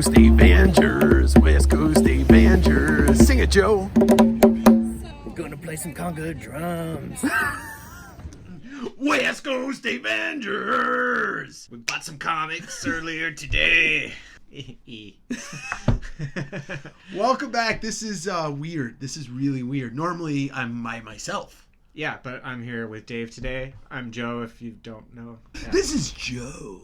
Coast Avengers, West Coast Avengers. Sing it, Joe. We're gonna play some conga drums. West Coast Avengers. We bought some comics earlier today. Welcome back. This is weird. This is really weird. Normally, I'm by myself. Yeah, but I'm here with Dave today. I'm Joe, if you don't know. Yeah. This is Joe.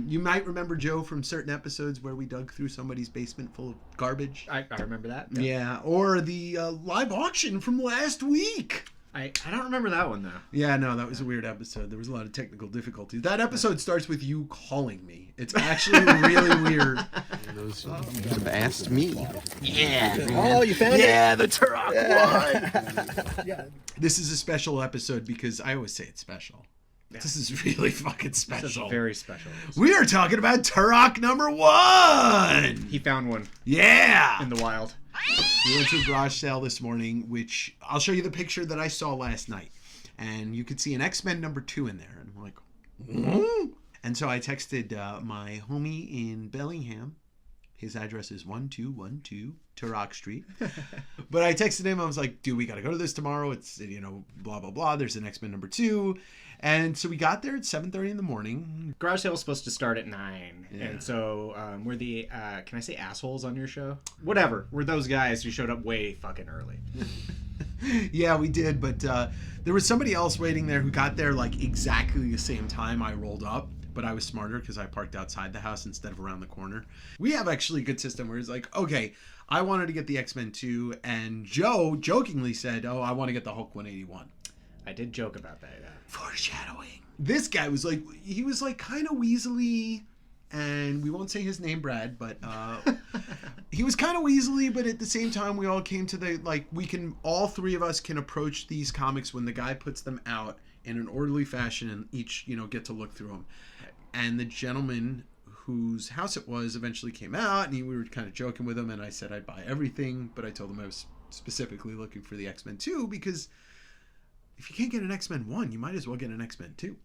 You might remember Joe from certain episodes where we dug through somebody's basement full of garbage. I remember that. Yeah, or the live auction from last week. I don't remember that one, though. Yeah, no, that was a weird episode. There was a lot of technical difficulties. That episode starts with you calling me. It's actually really weird. Those have asked me. Yeah. Oh, you found it? Yeah, the Turok one. Yeah. This is a special episode because I always say it's special. Yeah. This is really fucking special. This is very special. We are talking about Turok number 1. He found one. Yeah. In the wild. We went to a garage sale this morning, which I'll show you the picture that I saw last night. And you could see an X-Men number 2 in there. And I'm like, And so I texted my homie in Bellingham. His address is 1212 Turok Street. But I texted him. I was like, dude, we got to go to this tomorrow. It's, blah, blah, blah. There's an X-Men number 2. And so we got there at 7:30 in the morning. Garage sale was supposed to start at 9. Yeah. And so we're the, can I say assholes on your show? Whatever. We're those guys who showed up way fucking early. Yeah, we did. But there was somebody else waiting there who got there like exactly the same time I rolled up. But I was smarter because I parked outside the house instead of around the corner. We have actually a good system where it's like, okay, I wanted to get the X-Men 2. And Joe jokingly said, oh, I want to get the Hulk 181. I did joke about that, yeah. Foreshadowing. This guy was like, he was like kind of weaselly, and we won't say his name, Brad, but he was kind of weaselly, but at the same time, we all came to the, like, all three of us can approach these comics when the guy puts them out in an orderly fashion and each, get to look through them. And the gentleman whose house it was eventually came out, and we were kind of joking with him, and I said I'd buy everything, but I told him I was specifically looking for the X-Men 2 because if you can't get an X-Men 1, you might as well get an X-Men 2.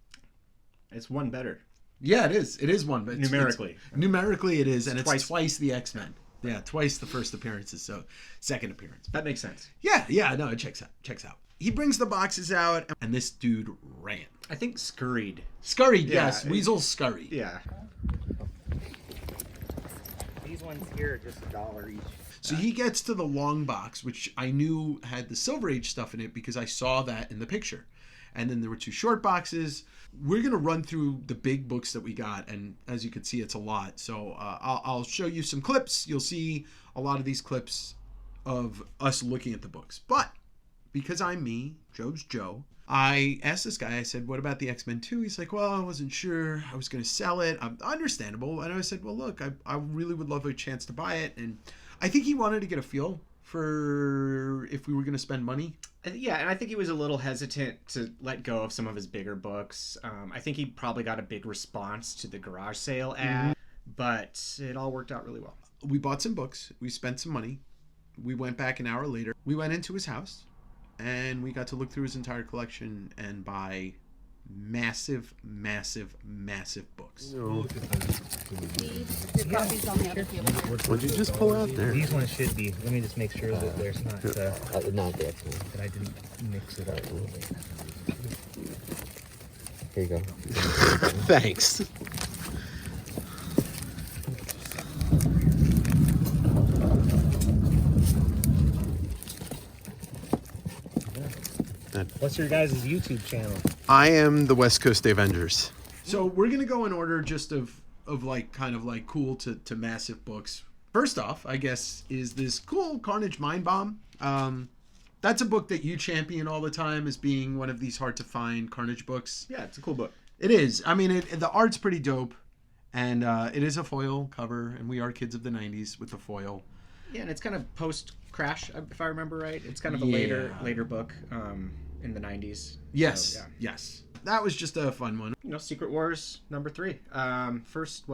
It's one better. Yeah, it is. It is one. But numerically. Numerically it is, and it's twice. twice the X-Men. Yeah, twice the first appearances, so second appearance. That makes sense. Yeah, no, it checks out. He brings the boxes out, and this dude ran. I think scurried. Scurried, Yeah, yes. Weasel scurried. Yeah. These ones here are just $1 each. So he gets to the long box, which I knew had the Silver Age stuff in it because I saw that in the picture. And then there were 2 short boxes. We're going to run through the big books that we got. And as you can see, it's a lot. So I'll show you some clips. You'll see a lot of these clips of us looking at the books. But because I'm me, Joe's Joe, I asked this guy, I said, what about the X-Men 2? He's like, well, I wasn't sure. I was going to sell it. Understandable. And I said, well, look, I really would love a chance to buy it. And I think he wanted to get a feel for if we were going to spend money. Yeah, and I think he was a little hesitant to let go of some of his bigger books. I think he probably got a big response to the garage sale ad, but it all worked out really well. We bought some books. We spent some money. We went back an hour later. We went into his house, and we got to look through his entire collection and buy massive books. Oh. Your copies on the other table. What'd you just pull out there? These ones should be. Let me just make sure that there's not Not the X-Men. that I didn't mix it up. Here you go. Thanks. What's your guys' YouTube channel? I am the West Coast Avengers. So we're going to go in order just of like kind of like cool to massive books. First off, I guess, is this cool Carnage Mind Bomb. That's a book that you champion all the time as being one of these hard to find Carnage books. Yeah, it's a cool book. It is. I mean, the art's pretty dope, and it is a foil cover, and we are kids of the 90s with the foil. Yeah, and it's kind of post-Crash, if I remember right. It's kind of a Yeah. later book in the 90s. Yes, So, yeah. yes. That was just a fun one. Secret Wars number 3. First,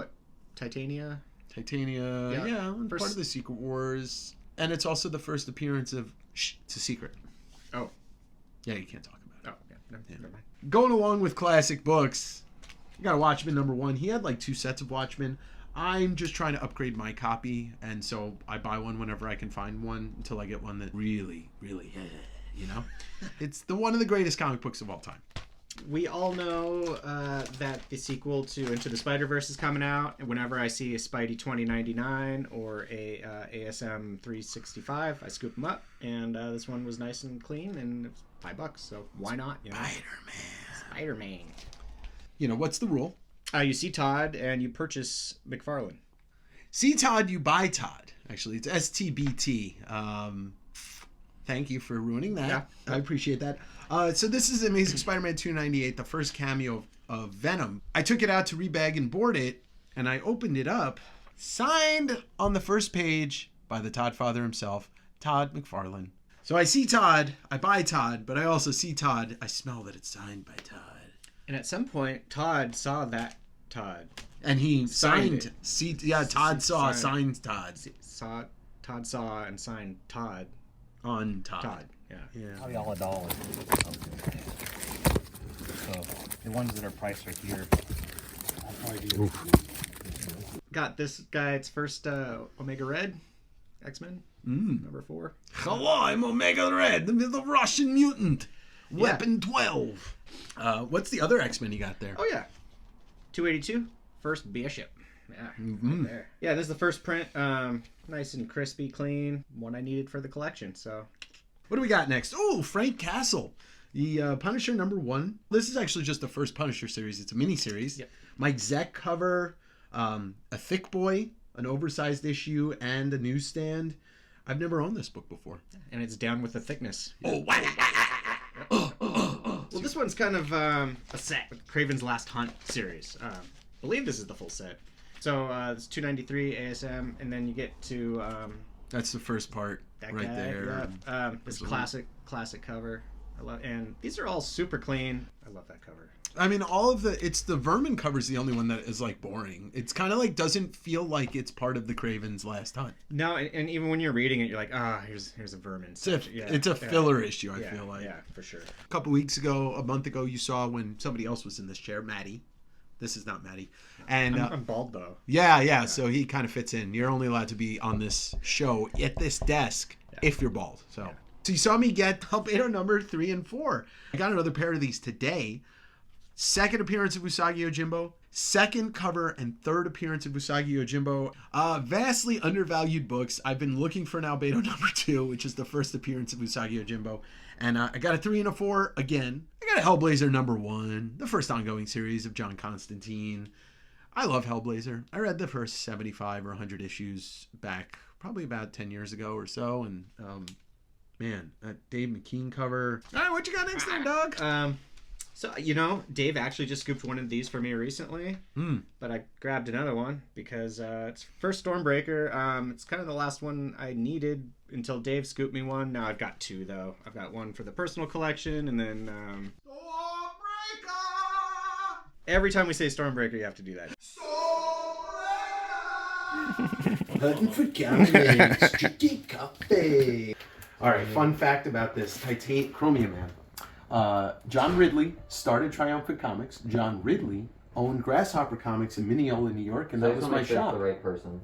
Titania? Titania, yeah, part of the Secret Wars. And it's also the first appearance of it's a secret. Oh. Yeah, you can't talk about it. Oh, yeah. Never mind. Going along with classic books, you got a Watchmen number 1. He had like 2 sets of Watchmen. I'm just trying to upgrade my copy, and so I buy one whenever I can find one until I get one that really, you know? It's one of the greatest comic books of all time. We all know that the sequel to Into the Spider-Verse is coming out. And whenever I see a Spidey 2099 or a ASM 365, I scoop them up. And this one was nice and clean, and it's $5, so why not? You know? Spider-Man. You know, what's the rule? You see Todd, and you purchase McFarlane. See Todd, you buy Todd. Actually, it's STBT. Thank you for ruining that. Yeah. I appreciate that. So this is Amazing Spider-Man 298, the first cameo of Venom. I took it out to rebag and board it, and I opened it up. Signed on the first page by the Todd father himself, Todd McFarlane. So I see Todd, I buy Todd, but I also see Todd, I smell that it's signed by Todd. And at some point, Todd saw that Todd. And he Signed signed. it. Todd signed Todd. Todd saw and signed Todd. On Todd. Todd, yeah. Probably all $1. So the ones that are priced right here, I'll probably do. Got this guy, its first Omega Red, X-Men, number 4. Hello, I'm Omega Red, the Russian mutant. Weapon 12. What's the other X-Men you got there? Oh, yeah. 282, first Bishop. Yeah, right there. Yeah, this is the first print. Nice and crispy, clean. One I needed for the collection, so. What do we got next? Oh, Frank Castle. The Punisher #1. This is actually just the first Punisher series. It's a mini-series. Yep. Mike Zeck cover, a thick boy, an oversized issue, and a newsstand. I've never owned this book before. And it's down with the thickness. Oh, Well, this one's kind of a set with Kraven's Last Hunt series. I believe this is the full set. So it's 293 ASM, and then you get to that's the first part that right guy. there. Yeah. This classic cover. I love, and these are all super clean. I love that cover. I mean, it's the Vermin cover's the only one that is like boring. It's kind of like doesn't feel like it's part of the Kraven's Last Hunt. No, and even when you're reading it, you're like, here's a Vermin. It's a filler issue, I feel like. Yeah, for sure. A couple weeks ago, a month ago, you saw when somebody else was in this chair, Maddie. This is not Maddie. And I'm bald, though. Yeah, so he kind of fits in. You're only allowed to be on this show at this desk if you're bald. So you saw me get Albedo number 3 and 4. I got another pair of these today. Second appearance of Usagi Yojimbo. Second cover and third appearance of Usagi Yojimbo. Vastly undervalued books. I've been looking for an Albedo number 2, which is the first appearance of Usagi Yojimbo. And I got a 3 and a 4 again. I got a Hellblazer number 1, the first ongoing series of John Constantine. I love Hellblazer. I read the first 75 or 100 issues back probably about 10 years ago or so. And man, that Dave McKean cover. All right, what you got next there, Doug? So, Dave actually just scooped one of these for me recently, but I grabbed another one because it's first Stormbreaker. It's kind of the last one I needed until Dave scooped me one. Now I've got 2, though. I've got one for the personal collection, and then... Stormbreaker! Every time we say Stormbreaker, you have to do that. Stormbreaker! Hunting for diamonds, drinking coffee. All right, fun fact about this Chromium Man. John Ridley started Triumphant Comics. John Ridley owned Grasshopper Comics in Mineola, New York, and that was my shop. The right person.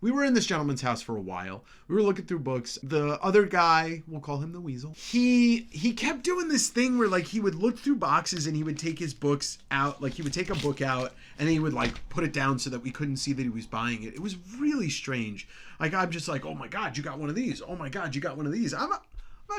We were in this gentleman's house for a while. We were looking through books. The other guy, we'll call him the Weasel. He kept doing this thing where like he would look through boxes and he would take his books out. Like he would take a book out and then he would like put it down so that we couldn't see that he was buying it. It was really strange. Like I'm just like, oh my God, you got one of these. Oh my God, you got one of these. I'm not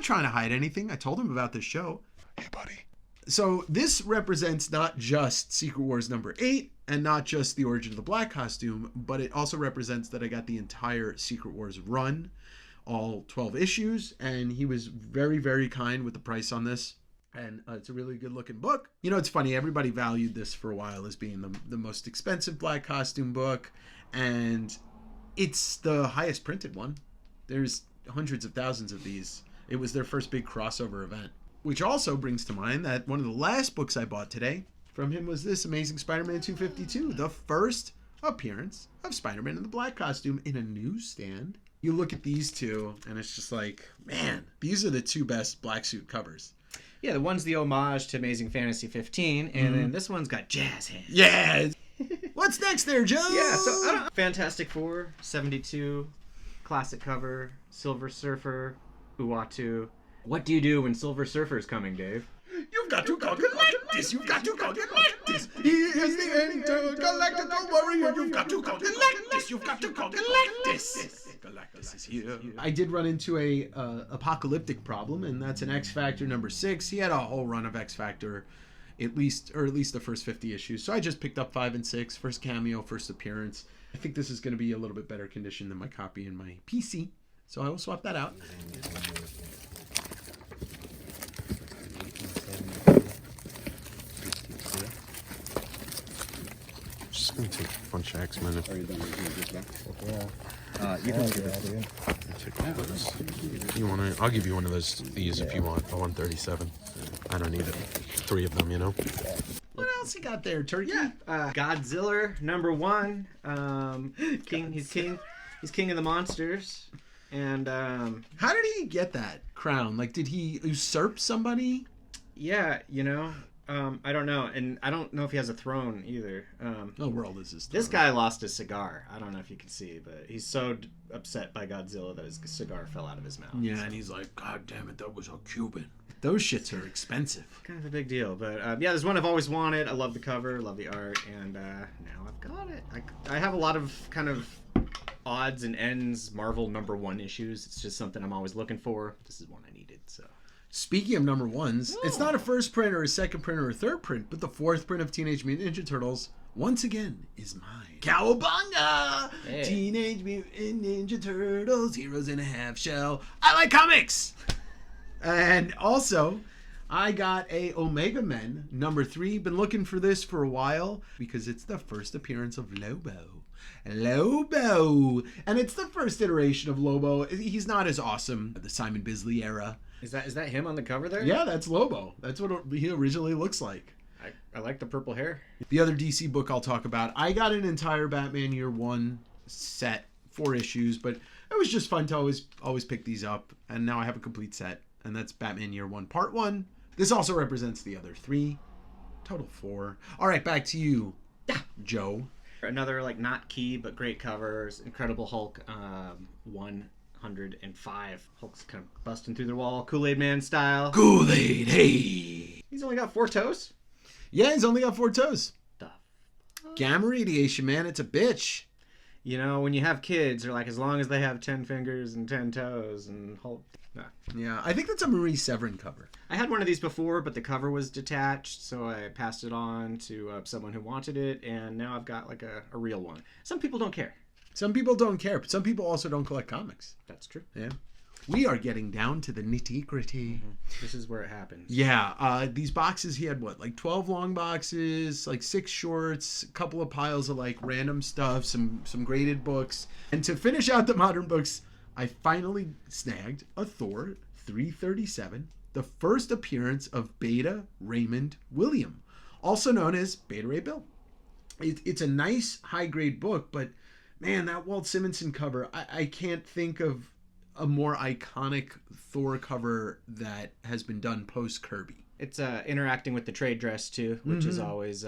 trying to hide anything. I told him about this show. Hey, buddy. So this represents not just Secret Wars number 8 and not just the Origin of the Black costume, but it also represents that I got the entire Secret Wars run, all 12 issues, and he was very, very kind with the price on this. And it's a really good looking book. It's funny. Everybody valued this for a while as being the most expensive Black costume book, and it's the highest printed one. There's hundreds of thousands of these. It was their first big crossover event. Which also brings to mind that one of the last books I bought today from him was this Amazing Spider-Man 252, the first appearance of Spider-Man in the Black costume in a newsstand. You look at these two, and it's just like, man, these are the 2 best black suit covers. Yeah, the one's the homage to Amazing Fantasy 15, and then this one's got jazz hands. Yeah! What's next there, Joe? Yeah, so I don't know. Fantastic Four, 72, classic cover, Silver Surfer, Uatu. What do you do when Silver Surfer's coming, Dave? You've got to call Galactus. You've got to call Galactus. He is the intergalactical warrior. You've got to call Galactus. You've got to call Galactus. Galactus is here. I did run into a apocalyptic problem, and that's an X Factor number 6. He had a whole run of X Factor, at least the first 50 issues. So I just picked up 5 and 6. First cameo, first appearance. I think this is going to be a little bit better condition than my copy in my PC, so I will swap that out. Just gonna take a bunch of X-Men. Are you done with this? You can give it. Take all those. You want to? I'll give you one of these if you want. A 137. I don't need it. 3 of them, you know. What else you got there, Turkey? Godzilla number 1. King. He's king. He's king of the monsters. And How did he get that crown? Like, did he usurp somebody? yeah, you know, I don't know, and I don't know if he has a throne either. No world is this. This guy lost his cigar. I don't know if you can see, but he's so upset by Godzilla that his cigar fell out of his mouth. Yeah, and he's like, God damn it, that was a Cuban. Those shits are expensive. Kind of a big deal, but yeah, there's one I've always wanted. I love the cover, love the art, and now I've got it. I have a lot of kind of odds and ends Marvel number 1 issues. It's just something I'm always looking for. This is one I needed, so. Speaking of number 1s, it's not a first print or a second print or a third print, but the 4th print of Teenage Mutant Ninja Turtles, once again, is mine. Cowabunga! Hey. Teenage Mutant Ninja Turtles, Heroes in a Half Shell. I like comics! And also, I got a Omega Men number 3. Been looking for this for a while because it's the first appearance of Lobo. And it's the first iteration of Lobo. He's not as awesome the Simon Bisley era. Is that him on the cover there? Yeah, that's Lobo. That's what he originally looks like. I like the purple hair. The other DC book I'll talk about, I got an entire Batman Year 1 set, 4 issues, but it was just fun to always pick these up, and now I have a complete set, and that's Batman Year 1 Part 1. This also represents the other 3. Total 4. All right, back to you, Joe. Another not key but great covers. Incredible Hulk 105. Hulk's kind of busting through the wall, Kool-Aid Man style. Kool-Aid, hey! He's only got 4 toes. Yeah, he's only got 4 toes. Stuff. Gamma radiation, man, it's a bitch. You know, when you have kids, they're like, as long as they have 10 fingers and 10 toes, and Hulk. Nah. Yeah, I think that's a Marie Severin cover. I had one of these before, but the cover was detached, so I passed it on to someone who wanted it, and now I've got a real one. Some people don't care. Some people don't care, but some people also don't collect comics. That's true. Yeah. We are getting down to the nitty-gritty. Mm-hmm. This is where it happens. Yeah, these boxes, he had 12 long boxes, 6 shorts, a couple of piles of random stuff, some graded books. And to finish out the modern books, I finally snagged a Thor 337, the first appearance of Beta Raymond William, also known as Beta Ray Bill. It's a nice high-grade book, but man, that Walt Simonson cover, I can't think of a more iconic Thor cover that has been done post-Kirby. It's interacting with the trade dress, too, which is always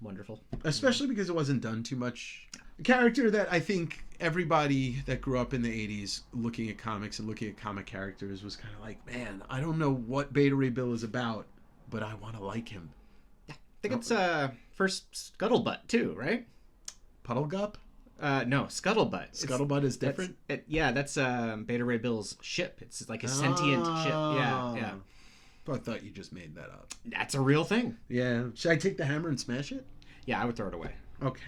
wonderful. Especially because it wasn't done too much. A character that I think everybody that grew up in the 80s looking at comics and looking at comic characters was kind of like, man, I don't know what Beta Ray Bill is about, but I want to like him. I think it's first Scuttlebutt, too, right? Puddlegup? No, Scuttlebutt. Scuttlebutt is different? That's Beta Ray Bill's ship. It's like a sentient ship. Yeah. I thought you just made that up. That's a real thing. Yeah. Should I take the hammer and smash it? Yeah, I would throw it away. Okay.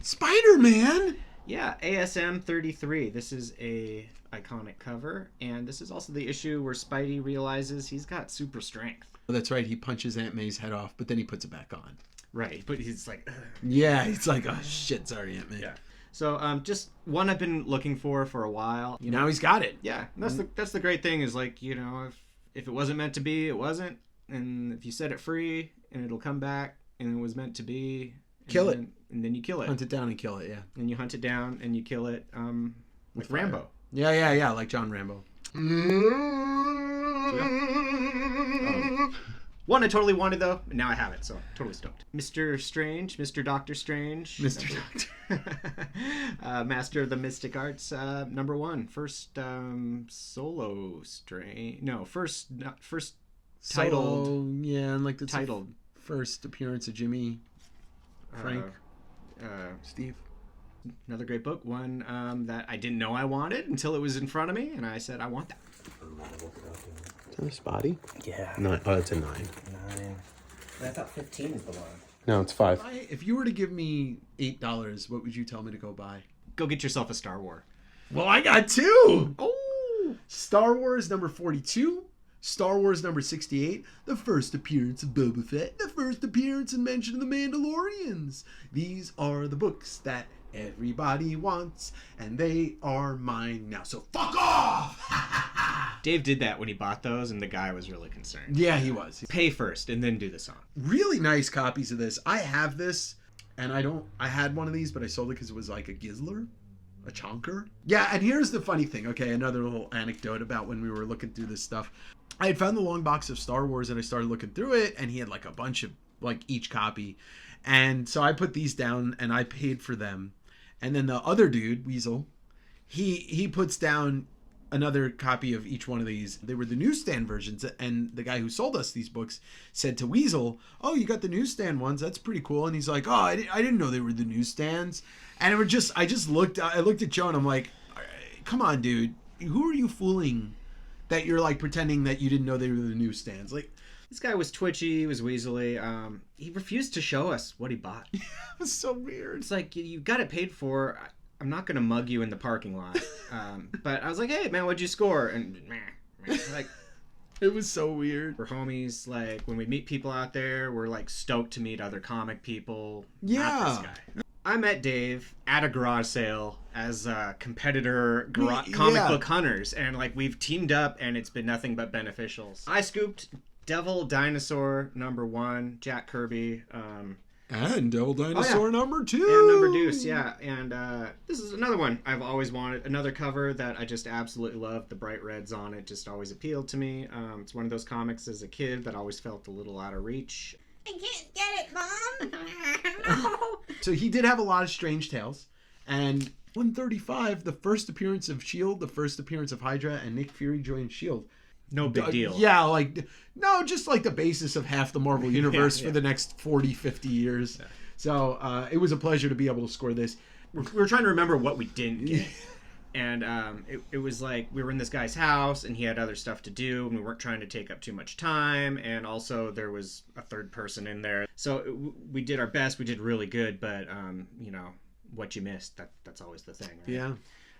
Spider-Man! Yeah, ASM 33. This is a iconic cover, and this is also the issue where Spidey realizes he's got super strength. Oh, that's right. He punches Aunt May's head off, but then he puts it back on. Right, but he's like... Ugh. Yeah, he's like, oh shit, sorry, Aunt May. Yeah. So just one I've been looking for a while. Now he's got it. Yeah, that's the great thing is if it wasn't meant to be, it wasn't, and if you set it free and it'll come back and it was meant to be, and then you kill it. Hunt it down and kill it, yeah. And you hunt it down and you kill it with Rambo. Yeah, like John Rambo. One I totally wanted, though, and now I have it, so totally stoked. Mr. Strange, Mr. Doctor Strange. Mr. Doctor. Master of the Mystic Arts, number 1. First solo strange. No, first titled. So, yeah, and like the titled. First appearance of Jimmy, Frank, Steve. Another great book. One that I didn't know I wanted until it was in front of me, and I said, I want that. Is that a spotty? Yeah. No, oh, it's a 9. 9. But I thought 15 is the one. No, it's 5. If you were to give me $8, what would you tell me to go buy? Go get yourself a Star Wars. Well, I got 2. Oh! Star Wars number 42. Star Wars number 68, the first appearance of Boba Fett, the first appearance and mention of the Mandalorians. These are the books that everybody wants, and they are mine now, so fuck off! Dave did that when he bought those, and the guy was really concerned. Yeah, he was. Pay first, and then do the song. Really nice copies of this. I have this, and I had one of these, but I sold it because it was like a Gizzler. A chonker. Yeah, and here's the funny thing. Okay, another little anecdote about when we were looking through this stuff. I had found the long box of Star Wars and I started looking through it, and he had like a bunch of like each copy. And so I put these down and I paid for them. And then the other dude, Weasel, he puts down another copy of each one of these. They were the newsstand versions, and the guy who sold us these books said to Weasel, "Oh, you got the newsstand ones? That's pretty cool." And he's like, "Oh, I didn't know they were the newsstands." And I looked at Joe and I'm like, "Come on, dude, who are you fooling that you're like pretending that you didn't know they were the newsstands?" Like, This guy was twitchy, he was weaselly. He refused to show us what he bought. it was so weird. It's like, you got it paid for. I'm not going to mug you in the parking lot. But I was like, hey, man, what'd you score? And like, It was so weird. we're homies. Like, when we meet people out there, we're like stoked to meet other comic people. Yeah. Not this guy. I met Dave at a garage sale as a competitor comic Yeah. book hunters, and like we've teamed up, and it's been nothing but beneficial. I scooped Devil Dinosaur number 1, Jack Kirby, And Devil Dinosaur number 2. and number Deuce, yeah. And this is another one I've always wanted. Another cover that I just absolutely love. The bright reds on it just always appealed to me. It's one of those comics as a kid that always felt a little out of reach. I can't get it, Mom. So he did have a lot of strange tales. And 135, the first appearance of S.H.I.E.L.D., the first appearance of Hydra, and Nick Fury joined S.H.I.E.L.D. No big deal. Yeah, like, no, just like the basis of half the Marvel Universe for the next 40, 50 years. Yeah. So it was a pleasure to be able to score this. We were trying to remember what we didn't get. And it was like we were in this guy's house and he had other stuff to do and we weren't trying to take up too much time. And also there was a third person in there. So we did our best. We did really good. But, you know, what you missed, that's always the thing, right? Yeah.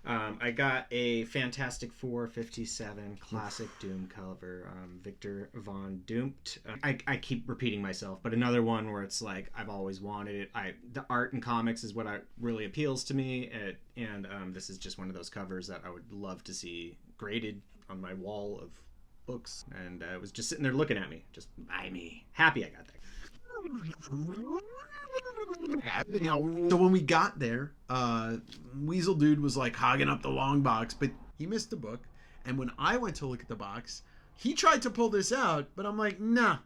I got a Fantastic Four 57 classic Doom cover, Victor Von Doomt. I keep repeating myself, but another one where it's like I've always wanted it. The art and comics is what really appeals to me, and this is just one of those covers that I would love to see graded on my wall of books. And it was just sitting there looking at me, just by me. Happy I got that. So when we got there, Weasel Dude was like hogging up the long box, but he missed the book. And when I went to look at the box, he tried to pull this out, but I'm like, nah.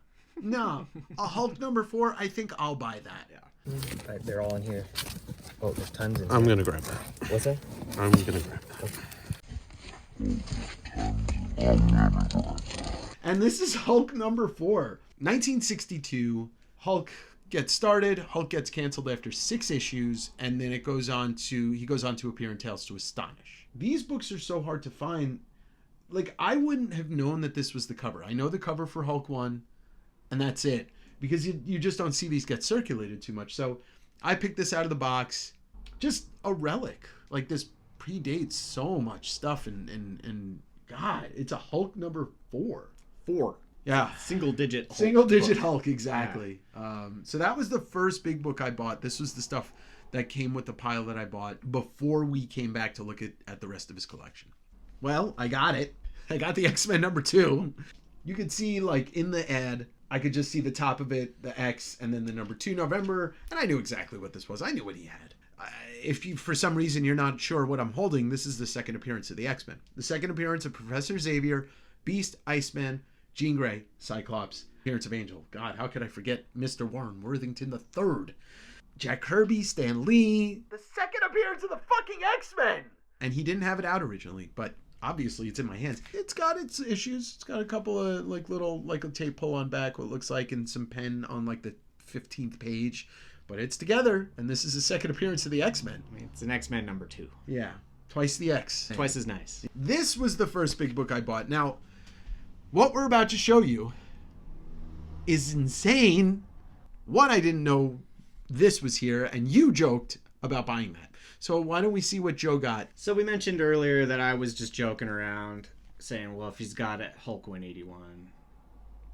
A Hulk number 4, I think I'll buy that. Yeah. Alright, they're all in here. Oh, there's tons in I'm here. gonna grab that. What's that? I'm gonna grab that. And this is Hulk number 4. 1962, Hulk gets started, Hulk gets canceled after 6 issues, and then he goes on to appear in Tales to Astonish. These books are so hard to find. Like, I wouldn't have known that this was the cover. I know the cover for Hulk 1, and that's it. Because you just don't see these get circulated too much. So I picked this out of the box. Just a relic. Like, this predates so much stuff, and God, it's a Hulk number 4. 4. Yeah. Single digit Hulk, exactly. Yeah. So that was the first big book I bought. This was the stuff that came with the pile that I bought before we came back to look at the rest of his collection. Well, I got it. I got the X-Men number 2. You could see, like, in the ad, I could just see the top of it, the X, and then the number 2 November, and I knew exactly what this was. I knew what he had. If you, for some reason, you're not sure what I'm holding, this is the second appearance of the X-Men. The second appearance of Professor Xavier, Beast, Iceman, Jean Grey, Cyclops, Appearance of Angel. God, how could I forget Mr. Warren Worthington III? Jack Kirby, Stan Lee. The second appearance of the fucking X-Men! And he didn't have it out originally, but obviously it's in my hands. It's got its issues. It's got a couple of like little, like a tape pull on back, what it looks like, and some pen on like the 15th page. But it's together, and this is the second appearance of the X-Men. I mean, it's an X-Men number 2. Yeah. Twice the X. Twice as nice. This was the first big book I bought. Now, what we're about to show you is insane. One, I didn't know this was here, and you joked about buying that. So why don't we see what Joe got? So we mentioned earlier that I was just joking around, saying, well, if he's got a Hulk 181,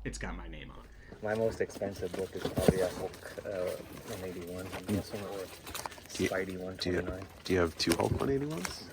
it's got my name on it. My most expensive book is probably a Hulk 181, I'm guessing, or Spidey 129. Do you have 2 Hulk 181s?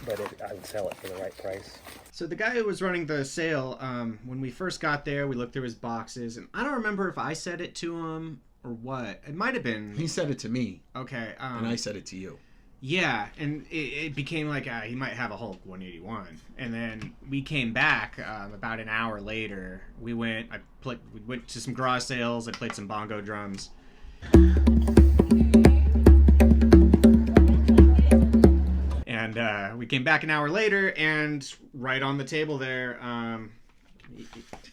But I would sell it for the right price. So the guy who was running the sale, when we first got there, we looked through his boxes, and I don't remember if I said it to him or what. It might have been... He said it to me. Okay. And I said it to you. Yeah, and it became like he might have a Hulk 181. And then we came back about an hour later. We went to some garage sales. I played some bongo drums. And we came back an hour later, and right on the table there,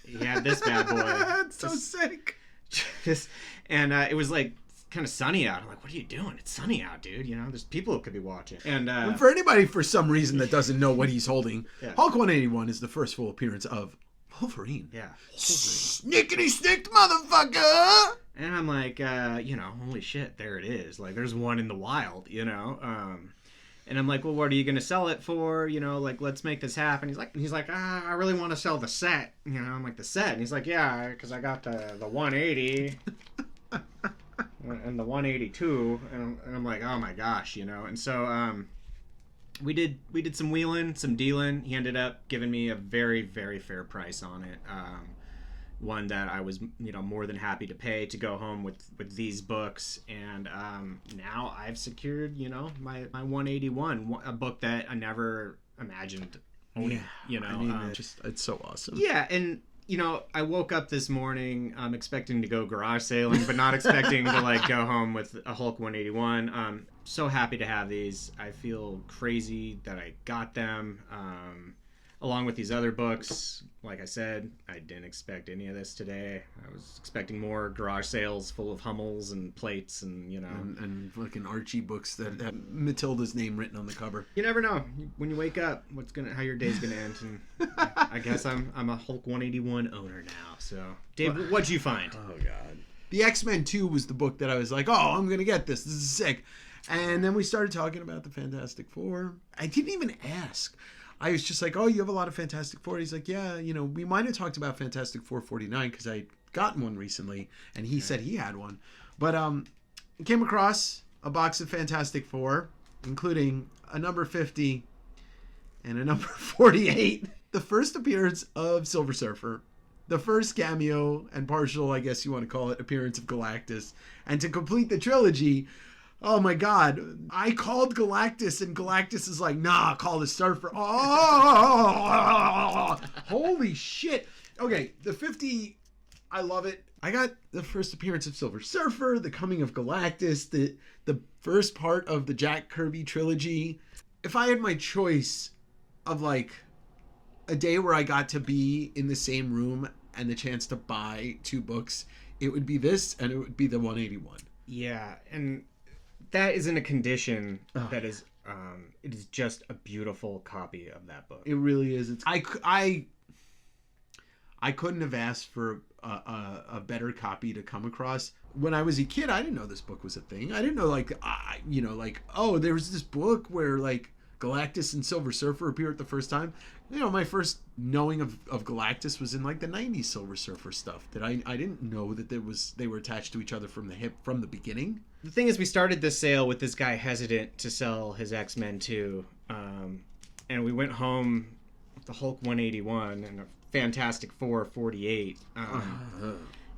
he had this bad boy. That's so sick. And it was like kind of sunny out. I'm like, what are you doing? It's sunny out, dude. You know, there's people who could be watching. And for anybody, for some reason, that doesn't know what he's holding, Yeah. Hulk 181 is the first full appearance of Wolverine. Yeah. Snickety snicked motherfucker! And I'm like, holy shit, there it is. Like, there's one in the wild, you know? And I'm like, well, what are you going to sell it for? You know, like, let's make this happen. He's like, I really want to sell the set. You know, I'm like, the set? And he's like, yeah, because I got the 180 and the 182. And I'm like, oh my gosh, you know? And so we did some wheeling, some dealing. He ended up giving me a very, very fair price on it. One that I was, more than happy to pay to go home with these books. And now I've secured, my 181, a book that I never imagined owning, I mean, it's so awesome. Yeah, and, I woke up this morning expecting to go garage sailing, but not expecting to, go home with a Hulk 181. So happy to have these. I feel crazy that I got them. Along with these other books, like I said, I didn't expect any of this today. I was expecting more garage sales full of Hummels and plates and, And fucking Archie books that have Matilda's name written on the cover. You never know when you wake up how your day's gonna end. And I guess I'm a Hulk 181 owner now. So, Dave, what'd you find? Oh God, the X-Men 2 was the book that I was like, oh, I'm gonna get this. This is sick. And then we started talking about the Fantastic Four. I didn't even ask. I was just like, oh, you have a lot of Fantastic Four. He's like, yeah, we might have talked about Fantastic Four 49 because I'd gotten one recently, and he said he had one. But I came across a box of Fantastic Four, including a number 50 and a number 48. The first appearance of Silver Surfer, the first cameo and partial, I guess you want to call it, appearance of Galactus. And to complete the trilogy... Oh my God, I called Galactus and Galactus is like, nah, call the Surfer. Oh, holy shit. Okay, the 50, I love it. I got the first appearance of Silver Surfer, the coming of Galactus, the first part of the Jack Kirby trilogy. If I had my choice of a day where I got to be in the same room and the chance to buy 2 books, it would be this and it would be the 181. Yeah, and... that is in a condition that is, it is just a beautiful copy of that book. It really is. I couldn't have asked for a better copy to come across. When I was a kid, I didn't know this book was a thing. I didn't know oh, there was this book where Galactus and Silver Surfer appear at the first time. My first knowing of Galactus was in the 90s Silver Surfer stuff. That I didn't know that they were attached to each other from the beginning. The thing is, we started this sale with this guy hesitant to sell his X-Men 2. And we went home with the Hulk 181 and a Fantastic Four 48.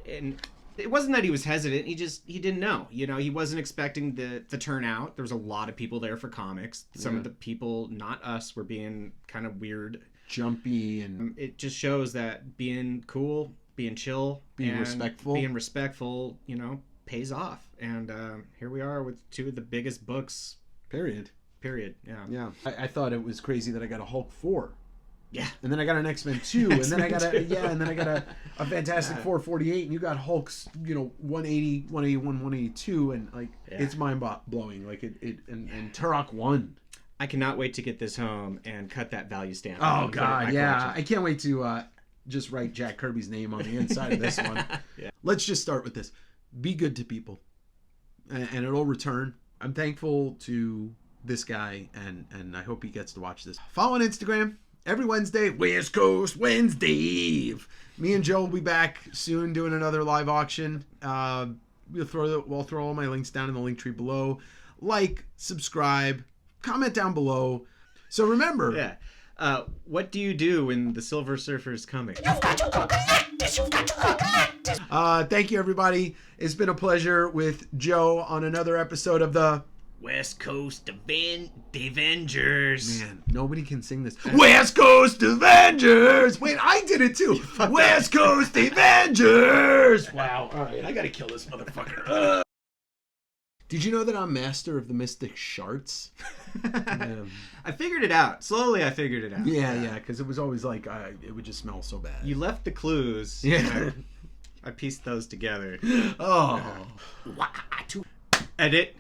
And it wasn't that he was hesitant. He didn't know. He wasn't expecting the turnout. There was a lot of people there for comics. Some of the people, not us, were being kind of weird. jumpy and It just shows that being cool, being chill, Being and respectful. being respectful, pays off. And here we are with two of the biggest books. period. Period. Yeah. Yeah, I thought it was crazy that I got a Hulk 4. Yeah. And then I got an X-Men 2, and then I got a Fantastic Yeah. Four 48, and you got Hulk's, 180, 181, 182, and like Yeah. it's mind blowing. Like and Turok 1. I cannot wait to get this home and cut that value stamp. Oh and put it in my god, yeah. collection. I can't wait to just write Jack Kirby's name on the inside of this one. Yeah. Let's just start with this. Be good to people. And it'll return. I'm thankful to this guy and I hope he gets to watch this. Follow on Instagram every Wednesday, West Coast Wednesday. Me and Joe will be back soon doing another live auction. We'll throw all my links down in the link tree below. Like, subscribe, comment down below. So remember, Yeah. What do you do when the Silver Surfer's coming? thank you everybody. It's been a pleasure with Joe on another episode of the West Coast Avengers. Man, nobody can sing this. West Coast Avengers! Wait, I did it too! West Coast Avengers! Wow, alright, I gotta kill this motherfucker. Did you know that I'm master of the mystic sharts? I figured it out. Slowly I figured it out. Yeah, because it was always like, it would just smell so bad. You left the clues. Yeah. I pieced those together. Oh. Edit.